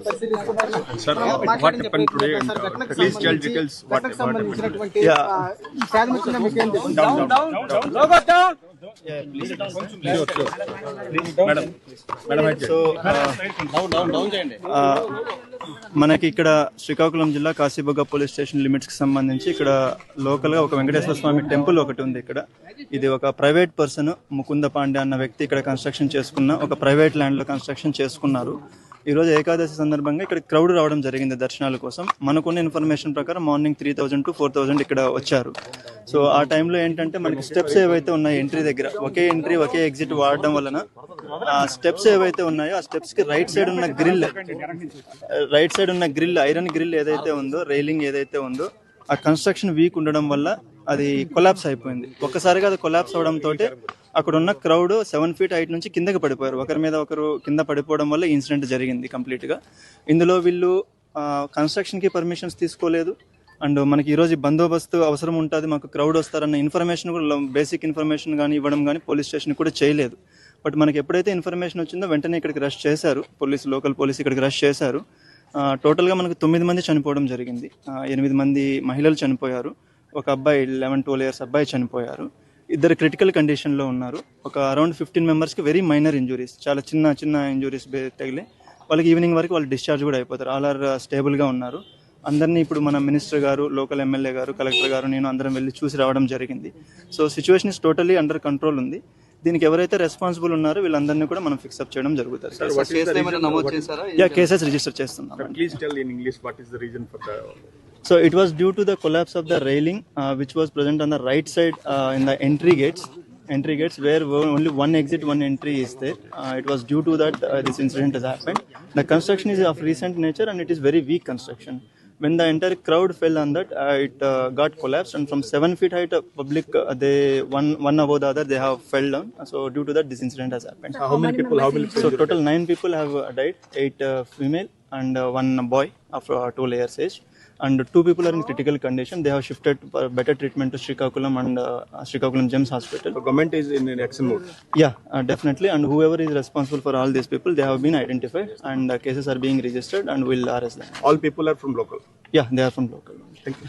Sir, what happened today? And, please tell details. What happened? Yeah. Down. Yeah, please. Madam. So మనకి ఇక్కడ శ్రీకాకుళం జిల్లా Kashibugga police station limits కి సంబంధించి ఇక్కడ local గా ఒక వెంకటేశ్వర స్వామి టెంపుల్ ఒకటి ఉంది. ఇక్కడ ఇది ఒక ప్రైవేట్ పర్సన్ ముకుంద పాండే అన్న వ్యక్తి ఇక్కడ కన్స్ట్రక్షన్ చేసుకున్న ఒక ప్రైవేట్ ల్యాండ్ లో కన్స్ట్రక్షన్ చేసుకున్నారు. ఈ రోజు ఏకాదశి సందర్భంగా ఇక్కడ క్రౌడ్ రావడం జరిగింది దర్శనాల కోసం. మనకున్న ఇన్ఫర్మేషన్ ప్రకారం మార్నింగ్ 3000 to 4000 ఇక్కడ వచ్చారు. సో ఆ టైంలో ఏంటంటే మనకి స్టెప్స్ ఏవైతే ఉన్నాయో ఎంట్రీ దగ్గర ఒకే ఎంట్రీ ఒకే ఎగ్జిట్ వాడడం వలన ఆ స్టెప్స్ ఏవైతే ఉన్నాయో ఆ స్టెప్స్ కి రైట్ సైడ్ ఉన్న గ్రిల్ ఐరన్ గ్రిల్ ఏదైతే ఉందో రైలింగ్ ఏదైతే ఉందో ఆ కన్స్ట్రక్షన్ వీక్ ఉండడం వల్ల అది కొలాప్స్ అయిపోయింది. ఒక్కసారిగా అది కొలాప్స్ అవడంతో అక్కడ ఉన్న క్రౌడ్ 7 feet హైట్ నుంచి కిందకి పడిపోయారు. ఒకరి మీద ఒకరు కింద పడిపోవడం వల్ల ఇన్సిడెంట్ జరిగింది కంప్లీట్ గా. ఇందులో వీళ్ళు కన్స్ట్రక్షన్ కి పర్మిషన్స్ తీసుకోలేదు. అండ్ మనకి ఈరోజు బందోబస్తు అవసరం ఉంటుంది, మాకు క్రౌడ్ వస్తారన్న ఇన్ఫర్మేషన్ కూడా బేసిక్ ఇన్ఫర్మేషన్ కానీ ఇవ్వడం కానీ పోలీస్ స్టేషన్ కూడా చేయలేదు. బట్ మనకి ఎప్పుడైతే ఇన్ఫర్మేషన్ వచ్చిందో వెంటనే ఇక్కడికి రష్ చేశారు లోకల్ పోలీస్ ఇక్కడికి రష్ చేశారు. టోటల్గా మనకు 9 మంది చనిపోవడం జరిగింది. 8 మంది మహిళలు చనిపోయారు. ఒక అబ్బాయి 11-12 years అబ్బాయి చనిపోయారు. 2 క్రిటికల్ కండిషన్లో ఉన్నారు. ఒక around 15 members very minor injuries, చాలా చిన్న ఇంజురీస్ తగిలి వాళ్ళకి ఈవినింగ్ వరకు వాళ్ళు డిశ్చార్జ్ కూడా అయిపోతారు. ఆల్ ఆర్ స్టేబుల్గా ఉన్నారు. అందరినీ ఇప్పుడు మన మినిస్టర్ గారు, లోకల్ ఎమ్మెల్యే గారు, కలెక్టర్ గారు, నేను అందరం వెళ్ళి చూసి రావడం జరిగింది. So situation is totally under control ఉంది. దీనికి ఎవరైతే రెస్పాన్సిబుల్ ఉన్నారో వీళ్ళందరినీ కూడా మనం ఫిక్స్అప్ చేయడం జరుగుతుంది. కేసెస్ రిజిస్టర్ చేస్తున్నాం. So it was due to the collapse of the railing which was present on the right side in the entry gates where only one exit, one entry is there. It was due to that this incident has happened. The construction is of recent nature and it is very weak construction. When the entire crowd fell on that, it got collapsed, and from 7 feet height, public they one above the other they have fell down. So due to that, this incident has happened. How many people? So total 9 people have died, 8 female and 1 boy of 12 years age. And 2 people are in critical condition. They have shifted for better treatment to Srikakulam and Srikakulam GEMS Hospital. The government is in action mode. Yeah, definitely. And whoever is responsible for all these people, they have been identified, and cases are being registered, and we'll arrest them. All people are from local. Yeah, they are from local. Thank you.